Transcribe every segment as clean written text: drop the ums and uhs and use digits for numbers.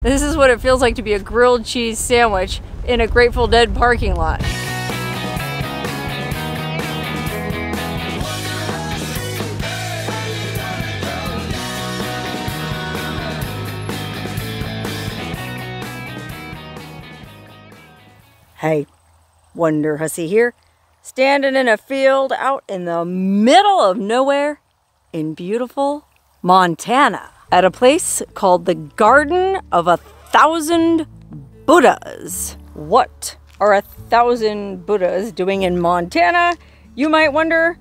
This is what it feels like to be a grilled cheese sandwich in a Grateful Dead parking lot. Hey, Wonderhussy here, standing in a field out in the middle of nowhere in beautiful Montana at a place called the Garden of 1,000 Buddhas. What are 1,000 Buddhas doing in Montana, you might wonder?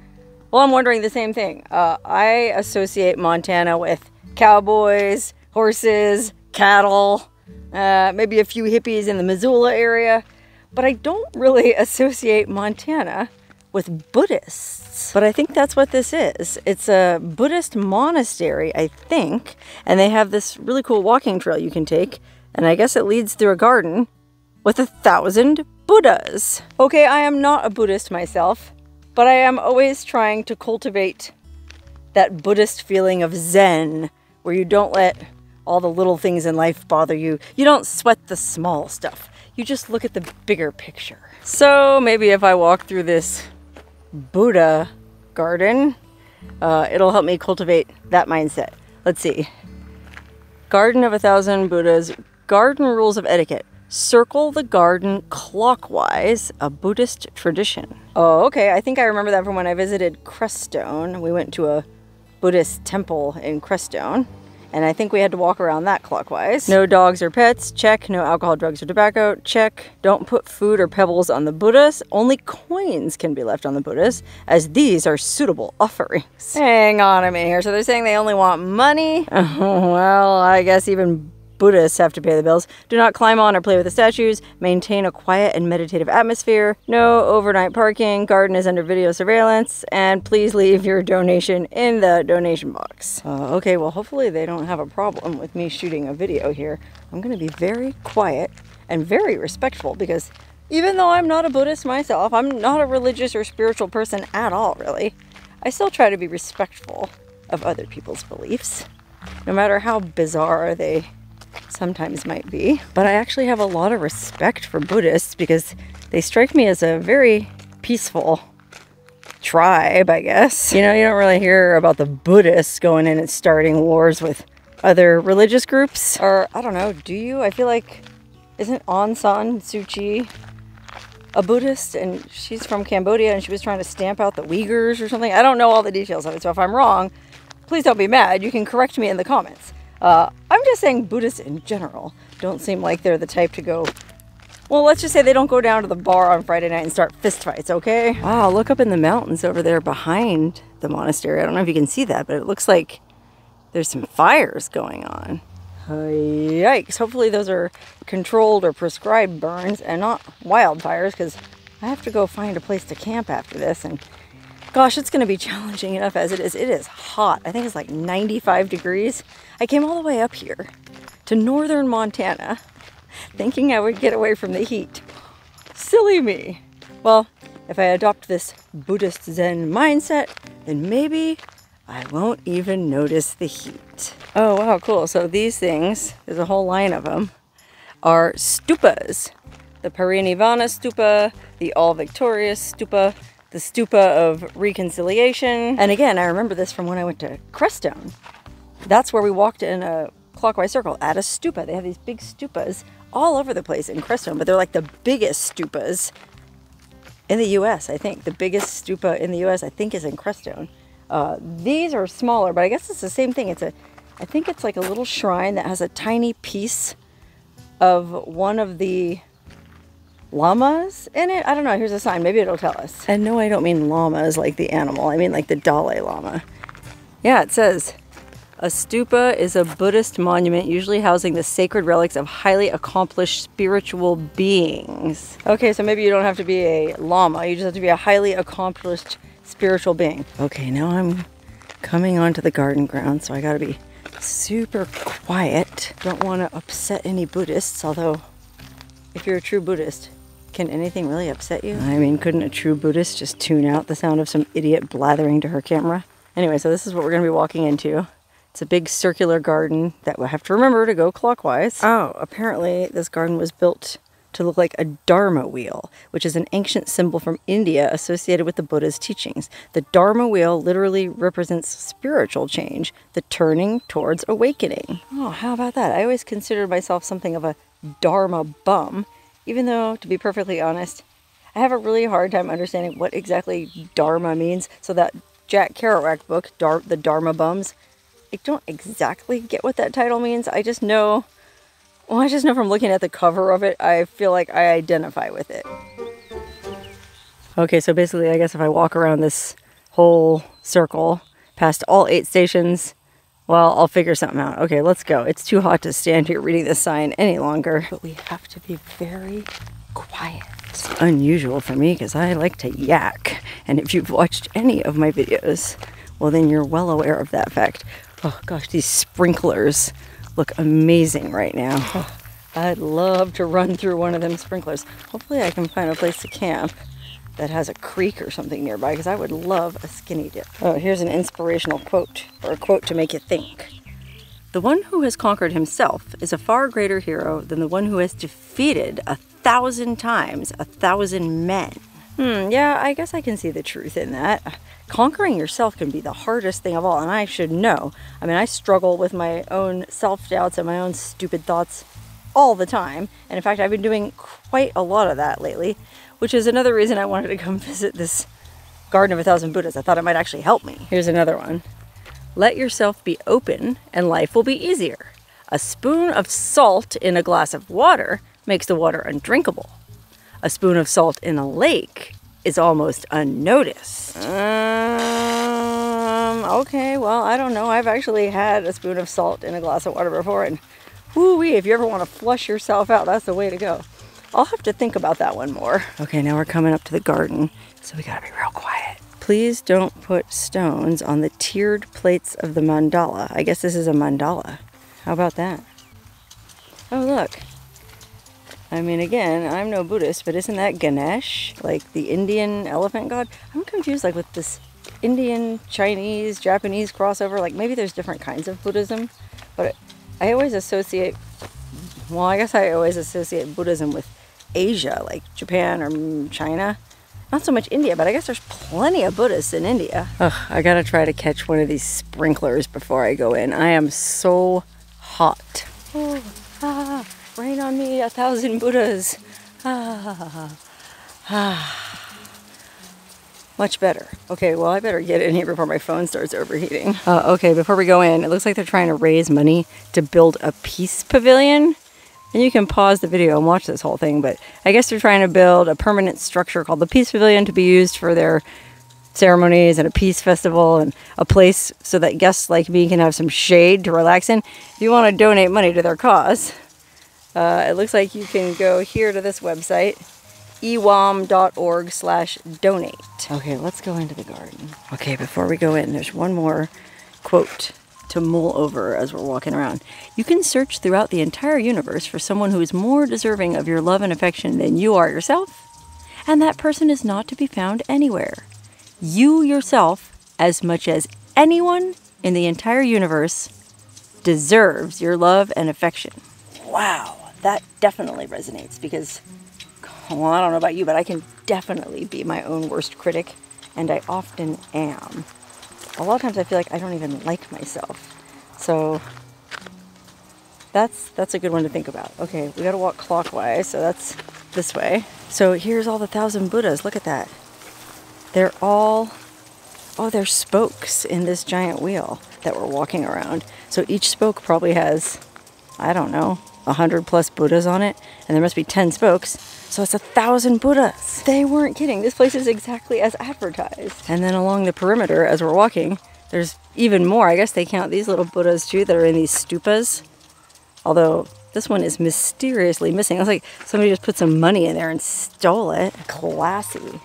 Well, I'm wondering the same thing. I associate Montana with cowboys, horses, cattle, maybe a few hippies in the Missoula area. But I don't really associate Montana with Buddhists. But I think that's what this is. It's a Buddhist monastery, I think. And they have this really cool walking trail you can take. And I guess it leads through a garden with 1,000 Buddhas. Okay, I am not a Buddhist myself, but I am always trying to cultivate that Buddhist feeling of Zen, where you don't let all the little things in life bother you. You don't sweat the small stuff. You just look at the bigger picture. So maybe if I walk through this Buddha garden, it'll help me cultivate that mindset. Let's see. Garden of 1,000 Buddhas. Garden rules of etiquette. Circle the garden clockwise, a Buddhist tradition. Oh, okay. I think I remember that from when I visited Crestone. We went to a Buddhist temple in Crestone. And I think we had to walk around that clockwise. No dogs or pets, check. No alcohol, drugs, or tobacco, check. Don't put food or pebbles on the Buddhas. Only coins can be left on the Buddhas, as these are suitable offerings. Hang on a minute here. So they're saying they only want money? Well, I guess even Buddhists have to pay the bills. Do not climb on or play with the statues. Maintain a quiet and meditative atmosphere. No overnight parking. Garden is under video surveillance. And please leave your donation in the donation box. Okay, well, hopefully they don't have a problem with me shooting a video here. I'm going to be very quiet and very respectful because even though I'm not a Buddhist myself, I'm not a religious or spiritual person at all, really. I still try to be respectful of other people's beliefs, no matter how bizarre they sometimes might be. But I actually have a lot of respect for Buddhists because they strike me as a very peaceful tribe, I guess. You know, you don't really hear about the Buddhists going in and starting wars with other religious groups. Or, I don't know, do you? I feel like, isn't Aung San Suu Kyi a Buddhist? And she's from Cambodia and she was trying to stamp out the Uyghurs or something. I don't know all the details of it, so if I'm wrong, please don't be mad. You can correct me in the comments. I'm just saying Buddhists in general don't seem like they're the type to go, well, let's just say they don't go down to the bar on Friday night and start fistfights, okay? Wow, look up in the mountains over there behind the monastery. I don't know if you can see that, but it looks like there's some fires going on. Yikes. Hopefully those are controlled or prescribed burns and not wildfires, because I have to go find a place to camp after this. And gosh, it's going to be challenging enough as it is. It is hot. I think it's like 95 degrees. I came all the way up here to northern Montana thinking I would get away from the heat. Silly me. Well, if I adopt this Buddhist Zen mindset, then maybe I won't even notice the heat. Oh, wow, cool. So these things, there's a whole line of them, are stupas. The Parinirvana stupa, the All Victorious stupa, the stupa of reconciliation. And again, I remember this from when I went to Crestone. That's where we walked in a clockwise circle at a stupa. They have these big stupas all over the place in Crestone, but they're like the biggest stupas in the US, I think. The biggest stupa in the US, I think, is in Crestone. These are smaller, but I guess it's the same thing. I think it's like a little shrine that has a tiny piece of one of the llamas in it. I don't know. Here's a sign. Maybe it'll tell us. And no, I don't mean llamas like the animal. I mean like the Dalai Lama. Yeah, it says, a stupa is a Buddhist monument usually housing the sacred relics of highly accomplished spiritual beings. Okay, so maybe you don't have to be a llama. You just have to be a highly accomplished spiritual being. Okay, now I'm coming onto the garden ground, so I gotta be super quiet. Don't want to upset any Buddhists, although if you're a true Buddhist, can anything really upset you? I mean, couldn't a true Buddhist just tune out the sound of some idiot blathering to her camera? Anyway, so this is what we're going to be walking into. It's a big circular garden that we'll have to remember to go clockwise. Oh, apparently this garden was built to look like a Dharma wheel, which is an ancient symbol from India associated with the Buddha's teachings. The Dharma wheel literally represents spiritual change, the turning towards awakening. Oh, how about that? I always considered myself something of a Dharma bum, even though, to be perfectly honest, I have a really hard time understanding what exactly Dharma means. So that Jack Kerouac book, The Dharma Bums, I don't exactly get what that title means. I just know from looking at the cover of it, I feel like I identify with it. Okay, so basically, I guess if I walk around this whole circle, past all 8 stations, well, I'll figure something out. Okay, let's go. It's too hot to stand here reading this sign any longer. But we have to be very quiet. It's unusual for me because I like to yak. And if you've watched any of my videos, well, then you're well aware of that fact. Oh gosh, these sprinklers look amazing right now. Oh, I'd love to run through one of them sprinklers. Hopefully I can find a place to camp that has a creek or something nearby, because I would love a skinny dip. Oh, here's an inspirational quote, or a quote to make you think. The one who has conquered himself is a far greater hero than the one who has defeated 1,000 times 1,000 men. Yeah, I guess I can see the truth in that. Conquering yourself can be the hardest thing of all, and I should know. I mean, I struggle with my own self-doubts and my own stupid thoughts all the time. And in fact, I've been doing quite a lot of that lately, which is another reason I wanted to come visit this Garden of 1,000 Buddhas. I thought it might actually help me. Here's another one. Let yourself be open and life will be easier. A spoon of salt in a glass of water makes the water undrinkable. A spoon of salt in a lake is almost unnoticed. Okay, well, I don't know. I've actually had a spoon of salt in a glass of water before, and whoo-wee, if you ever want to flush yourself out, that's the way to go. I'll have to think about that one more. Okay, now we're coming up to the garden, so we gotta be real quiet. Please don't put stones on the tiered plates of the mandala. I guess this is a mandala. How about that? Oh, look. I mean, again, I'm no Buddhist, but isn't that Ganesh? Like the Indian elephant god? I'm confused, like with this Indian, Chinese, Japanese crossover. Like maybe there's different kinds of Buddhism, but I always associate, well, I guess I always associate Buddhism with Asia, like Japan or China. Not so much India, but I guess there's plenty of Buddhists in India. Ugh, I gotta try to catch one of these sprinklers before I go in. I am so hot. Oh, rain on me, 1,000 Buddhas. Much better. Okay, well, I better get in here before my phone starts overheating. Okay, before we go in, it looks like they're trying to raise money to build a peace pavilion. And you can pause the video and watch this whole thing, but I guess they're trying to build a permanent structure called the Peace Pavilion to be used for their ceremonies and a peace festival, and a place so that guests like me can have some shade to relax in. If you want to donate money to their cause, it looks like you can go here to this website, ewam.org/donate. Okay, let's go into the garden. Okay, before we go in, there's one more quote to mull over as we're walking around. You can search throughout the entire universe for someone who is more deserving of your love and affection than you are yourself, and that person is not to be found anywhere. You yourself, as much as anyone in the entire universe, deserves your love and affection. Wow, that definitely resonates because, well, I don't know about you, but I can definitely be my own worst critic, and I often am. A lot of times I feel like I don't even like myself. So that's a good one to think about. Okay, we gotta walk clockwise, so that's this way. So here's all the 1,000 Buddhas. Look at that. They're all, oh, they're spokes in this giant wheel that we're walking around. So each spoke probably has, I don't know, 100+ Buddhas on it, and there must be 10 spokes. So it's 1,000 Buddhas. They weren't kidding. This place is exactly as advertised. And then along the perimeter, as we're walking, there's even more. I guess they count these little Buddhas too that are in these stupas. Although this one is mysteriously missing. It looks like somebody just put some money in there and stole it. Classy.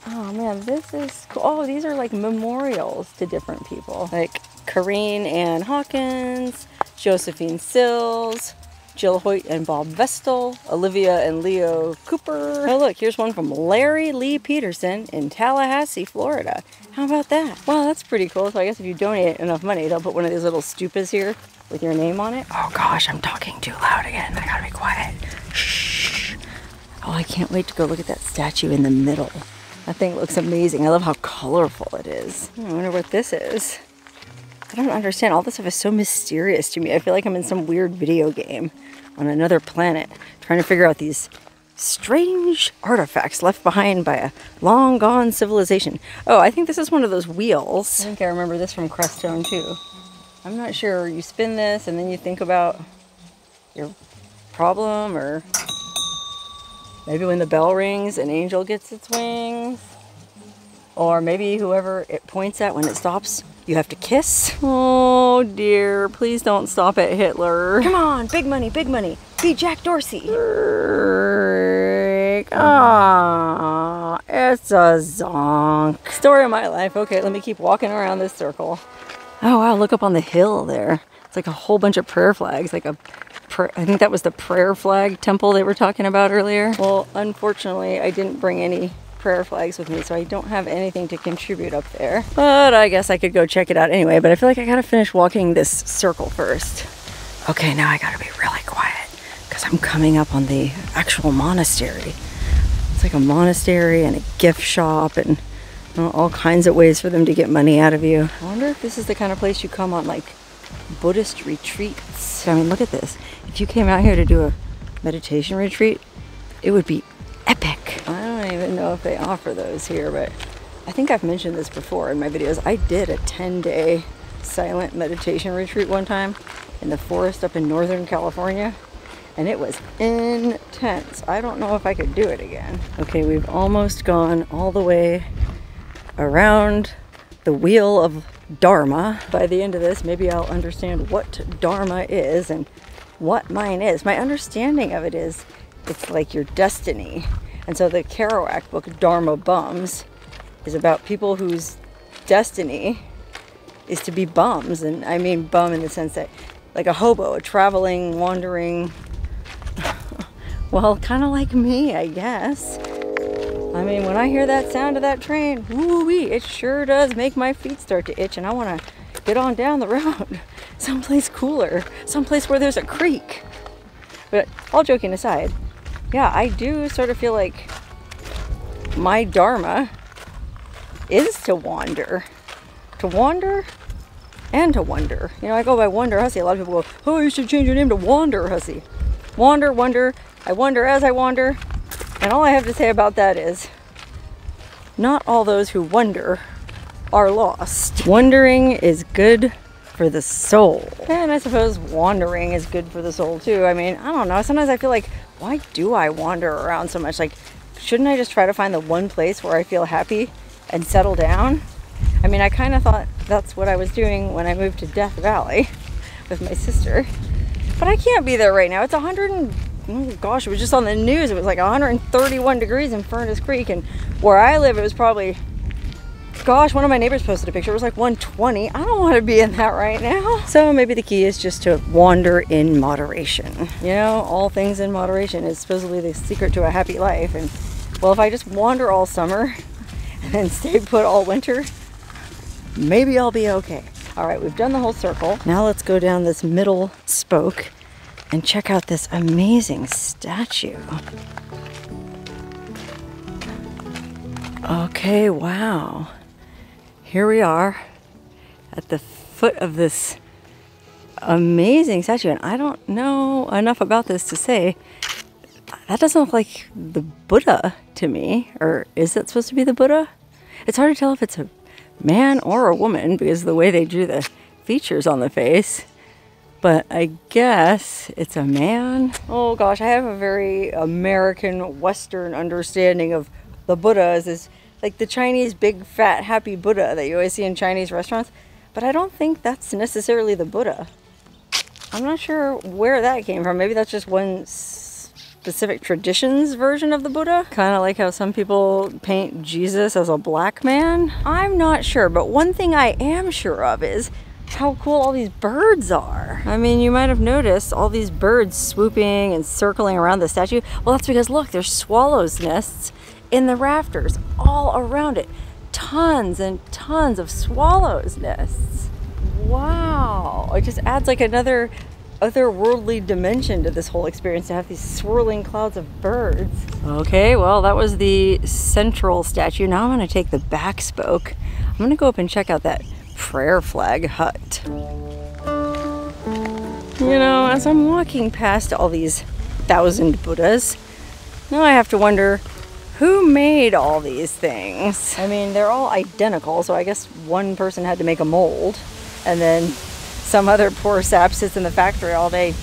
Oh man, this is cool. Oh, these are like memorials to different people. Like Corrine Ann Hawkins, Josephine Sills, Jill Hoyt and Bob Vestal, Olivia and Leo Cooper. Oh look, here's one from Larry Lee Peterson in Tallahassee, Florida. How about that? Wow, that's pretty cool. So I guess if you donate enough money, they'll put one of these little stupas here with your name on it. Oh gosh, I'm talking too loud again. I gotta be quiet. Shh. Oh, I can't wait to go look at that statue in the middle. That thing looks amazing. I love how colorful it is. I wonder what this is. I don't understand. All this stuff is so mysterious to me. I feel like I'm in some weird video game on another planet, trying to figure out these strange artifacts left behind by a long gone civilization. Oh, I think this is one of those wheels. I think I remember this from Crestone too. I'm not sure. You spin this and then you think about your problem, or maybe when the bell rings, an angel gets its wings. Or maybe whoever it points at when it stops, you have to kiss. Oh dear, please don't stop at Hitler. Come on, big money, be Jack Dorsey. Ah, it's a zonk. Story of my life. Okay, let me keep walking around this circle. Oh wow, look up on the hill there. It's like a whole bunch of prayer flags, like I think that was the prayer flag temple they were talking about earlier. Well, unfortunately, I didn't bring any prayer flags with me, so I don't have anything to contribute up there. But I guess I could go check it out anyway, but I feel like I gotta finish walking this circle first. Okay, now I gotta be really quiet because I'm coming up on the actual monastery. It's like a monastery and a gift shop and all kinds of ways for them to get money out of you. I wonder if this is the kind of place you come on like Buddhist retreats. I mean, look at this. If you came out here to do a meditation retreat, it would be epic. I don't even know if they offer those here, but I think I've mentioned this before in my videos. I did a 10-day silent meditation retreat one time in the forest up in Northern California, and it was intense. I don't know if I could do it again. Okay, we've almost gone all the way around the wheel of Dharma. By the end of this, maybe I'll understand what Dharma is and what mine is. My understanding of it is it's like your destiny. And so the Kerouac book, Dharma Bums, is about people whose destiny is to be bums. And I mean bum in the sense that like a hobo, a traveling, wandering, well, kind of like me, I guess. I mean, when I hear that sound of that train, woo-wee, it sure does make my feet start to itch, and I want to get on down the road. Someplace cooler, someplace where there's a creek. But all joking aside, yeah, I do sort of feel like my Dharma is to wander. To wander and to wonder. You know, I go by Wonderhussy. A lot of people go, oh, you should change your name to Wonderhussy. Wander, wonder, I wonder as I wander. And all I have to say about that is, not all those who wonder are lost. Wondering is good for the soul. And I suppose wandering is good for the soul too. I mean, I don't know. Sometimes I feel like, why do I wander around so much? Like, shouldn't I just try to find the one place where I feel happy and settle down? I mean, I kind of thought that's what I was doing when I moved to Death Valley with my sister. But I can't be there right now. It's 100 and... oh gosh, it was just on the news. It was like 131 degrees in Furnace Creek, and where I live it was probably, gosh, one of my neighbors posted a picture. It was like 120. I don't want to be in that right now. So maybe the key is just to wander in moderation. You know, all things in moderation is supposedly the secret to a happy life. And well, if I just wander all summer and then stay put all winter, maybe I'll be okay. All right, we've done the whole circle. Now let's go down this middle spoke and check out this amazing statue. Okay, wow. Here we are at the foot of this amazing statue, and I don't know enough about this to say, that doesn't look like the Buddha to me, or is it supposed to be the Buddha? It's hard to tell if it's a man or a woman because of the way they drew the features on the face. But I guess it's a man. Oh gosh, I have a very American Western understanding of the Buddha as this, like the Chinese big fat happy Buddha that you always see in Chinese restaurants. But I don't think that's necessarily the Buddha. I'm not sure where that came from. Maybe that's just one specific tradition's version of the Buddha. Kind of like how some people paint Jesus as a black man. I'm not sure, but one thing I am sure of is how cool all these birds are. I mean, you might have noticed all these birds swooping and circling around the statue. Well, that's because look, there's swallows' nests in the rafters all around it. Tons and tons of swallows' nests. Wow, it just adds like another otherworldly dimension to this whole experience to have these swirling clouds of birds. Okay, well, that was the central statue. Now I'm gonna take the back spoke. I'm gonna go up and check out that prayer flag hut. You know, as I'm walking past all these 1,000 Buddhas, now I have to wonder, who made all these things? I mean, they're all identical, so I guess one person had to make a mold, and then some other poor sap sits in the factory all day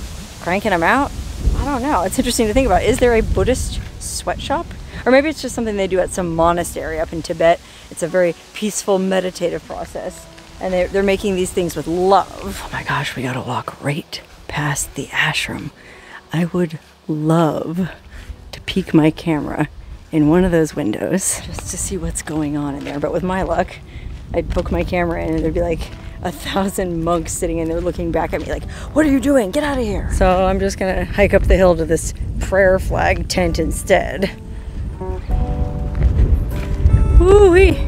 cranking them out. I don't know. It's interesting to think about. Is there a Buddhist sweatshop? Or maybe it's just something they do at some monastery up in Tibet. It's a very peaceful, meditative process. And they're making these things with love. Oh my gosh, we gotta walk right past the ashram. I would love to peek my camera in one of those windows just to see what's going on in there. But with my luck, I'd poke my camera in and there'd be like 1,000 monks sitting in there looking back at me like, what are you doing? Get out of here. So I'm just gonna hike up the hill to this prayer flag tent instead. Woo-wee.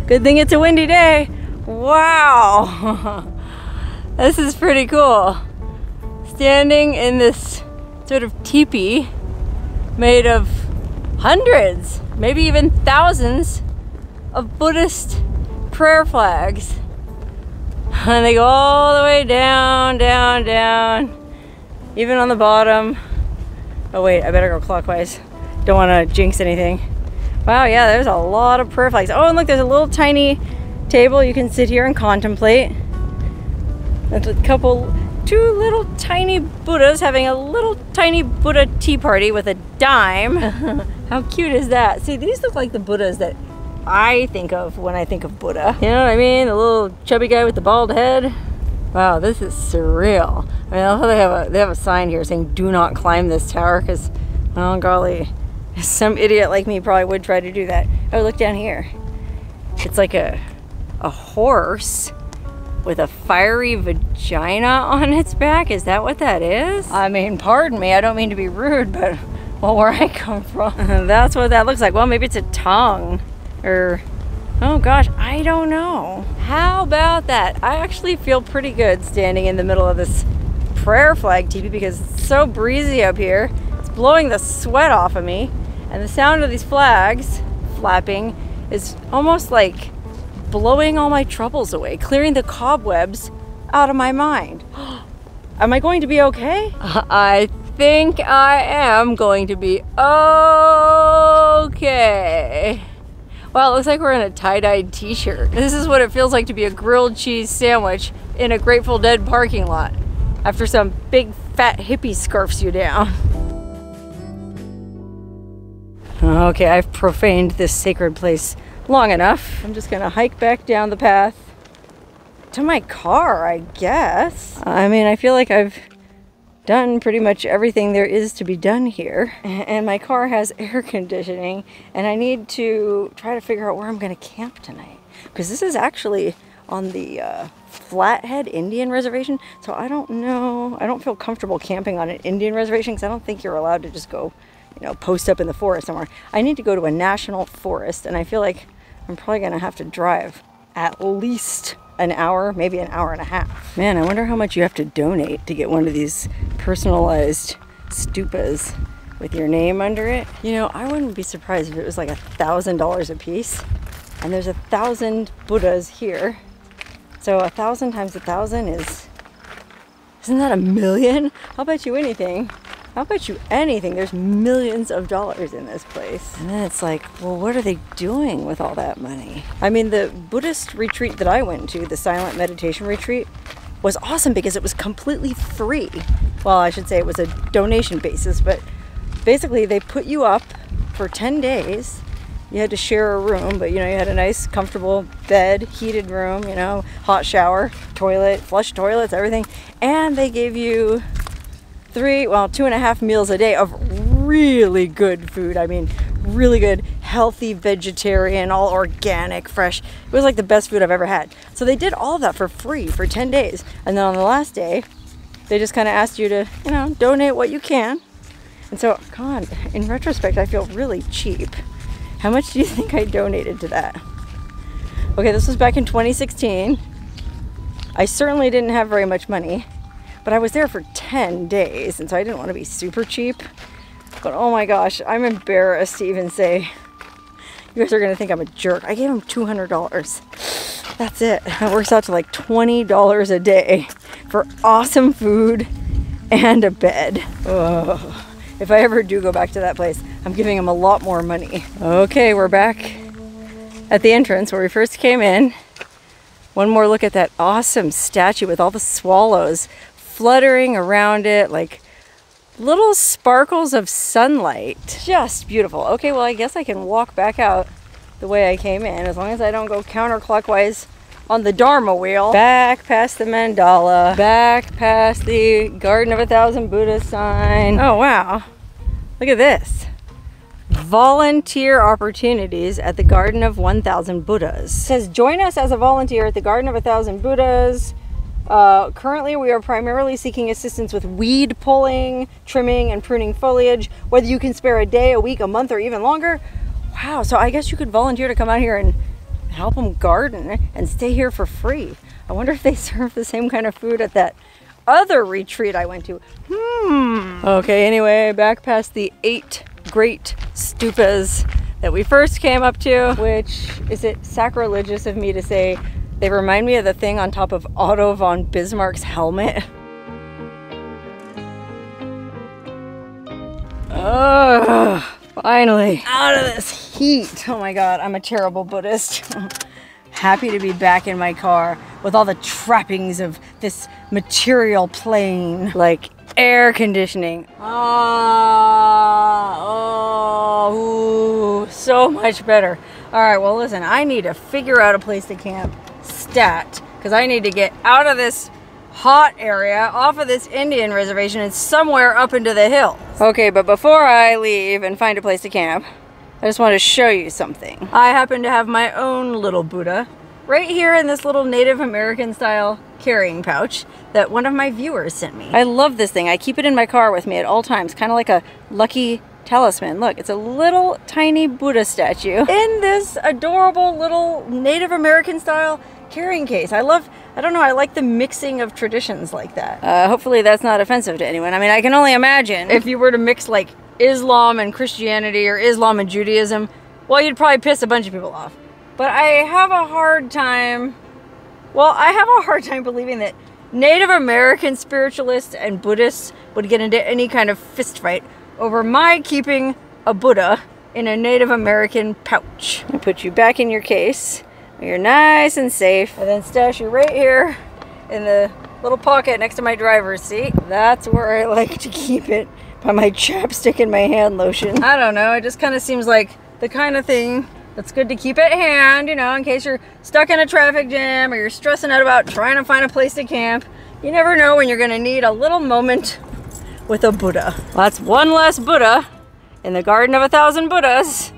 Good thing it's a windy day. Wow. This is pretty cool. Standing in this sort of teepee made of hundreds, maybe even thousands of Buddhist prayer flags. And they go all the way down, down, down, even on the bottom. Oh wait, I better go clockwise. Don't want to jinx anything. Wow, yeah, there's a lot of prayer flags. Oh, and look, there's a little tiny table you can sit here and contemplate. There's a two little tiny Buddhas having a little tiny Buddha tea party with a dime. How cute is that? See, these look like the Buddhas that I think of when I think of Buddha. You know what I mean? The little chubby guy with the bald head. Wow, this is surreal. I mean, I love they have a sign here saying do not climb this tower because, oh golly, some idiot like me probably would try to do that. Oh, look down here. It's like a horse with a fiery vagina on its back. Is that what that is? I mean, pardon me, I don't mean to be rude, but well, where I come from, that's what that looks like. Well, maybe it's a tongue. Or, oh gosh, I don't know. How about that? I actually feel pretty good standing in the middle of this prayer flag teepee because it's so breezy up here. It's blowing the sweat off of me. And the sound of these flags flapping is almost like blowing all my troubles away, clearing the cobwebs out of my mind. Am I going to be okay? I think I am going to be okay. Well, it looks like we're in a tie-dyed t-shirt. This is what it feels like to be a grilled cheese sandwich in a Grateful Dead parking lot after some big fat hippie scarfs you down. Okay, I've profaned this sacred place long enough. I'm just gonna hike back down the path to my car, I guess. I mean, I feel like I've done pretty much everything there is to be done here, and my car has air conditioning, and I need to try to figure out where I'm gonna camp tonight because this is actually on the Flathead Indian Reservation, so I don't know, I don't feel comfortable camping on an Indian reservation because I don't think you're allowed to just go, you know, post up in the forest somewhere. I need to go to a national forest, and I feel like I'm probably gonna have to drive at least an hour, maybe an hour and a half. Man, I wonder how much you have to donate to get one of these personalized stupas with your name under it. You know, I wouldn't be surprised if it was like $1,000 a piece. And there's 1,000 Buddhas here. So 1,000 times 1,000 is, isn't that 1,000,000? I'll bet you anything. I'll bet you anything. There's millions of dollars in this place. And then it's like, well, what are they doing with all that money? I mean, the Buddhist retreat that I went to, the silent meditation retreat, was awesome because it was completely free. Well, I should say it was a donation basis, but basically they put you up for 10 days. You had to share a room, but you know, you had a nice, comfortable bed, heated room, you know, hot shower, toilet, flush toilets, everything. And they gave you 2.5 meals a day of really good food. I mean, really good, healthy vegetarian, all organic, fresh. It was like the best food I've ever had. So they did all of that for free for 10 days. And then on the last day, they just kind of asked you to, you know, donate what you can. And so, God, in retrospect, I feel really cheap. How much do you think I donated to that? Okay, this was back in 2016. I certainly didn't have very much money, but I was there for 10 days, and so I didn't want to be super cheap. But oh my gosh, I'm embarrassed to even say, you guys are gonna think I'm a jerk. I gave them $200. That's it. It works out to like $20 a day for awesome food and a bed. Ugh. If I ever do go back to that place, I'm giving them a lot more money. Okay, we're back at the entrance where we first came in. One more look at that awesome statue with all the swallows fluttering around it like little sparkles of sunlight. Just beautiful. Okay, well, I guess I can walk back out the way I came in as long as I don't go counterclockwise on the Dharma wheel. Back past the mandala, back past the Garden of 1,000 Buddhas sign. Oh, wow. Look at this. Volunteer opportunities at the Garden of 1,000 Buddhas. It says, join us as a volunteer at the Garden of 1,000 Buddhas. Currently, we are primarily seeking assistance with weed pulling, trimming, and pruning foliage. Whether you can spare a day, a week, a month, or even longer. Wow, so I guess you could volunteer to come out here and help them garden and stay here for free. I wonder if they serve the same kind of food at that other retreat I went to. Okay, anyway, back past the 8 great stupas that we first came up to, which, is it sacrilegious of me to say they remind me of the thing on top of Otto von Bismarck's helmet? Ugh, finally out of this heat. Oh my God, I'm a terrible Buddhist. Happy to be back in my car with all the trappings of this material plane, like air conditioning. Oh, so much better. All right, well, listen, I need to figure out a place to camp stat, because I need to get out of this hot area, off of this Indian reservation, and somewhere up into the hills. Okay, but before I leave and find a place to camp, I just want to show you something. I happen to have my own little Buddha right here in this little Native American style carrying pouch that one of my viewers sent me. I love this thing. I keep it in my car with me at all times, kind of like a lucky talisman. Look, it's a little tiny Buddha statue in this adorable little Native American style carrying case. I don't know, I like the mixing of traditions like that. Hopefully that's not offensive to anyone. I mean, I can only imagine if you were to mix like Islam and Christianity or Islam and Judaism, well, you'd probably piss a bunch of people off. But I have a hard time, believing that Native American spiritualists and Buddhists would get into any kind of fist fight over my keeping a Buddha in a Native American pouch. I put you back in your case. You're nice and safe. And then stash you right here in the little pocket next to my driver's seat. That's where I like to keep it, by my chapstick and my hand lotion. I don't know, it just kind of seems like the kind of thing that's good to keep at hand, you know, in case you're stuck in a traffic jam or you're stressing out about trying to find a place to camp. You never know when you're gonna need a little moment with a Buddha. Well, that's one less Buddha in the Garden of 1,000 Buddhas.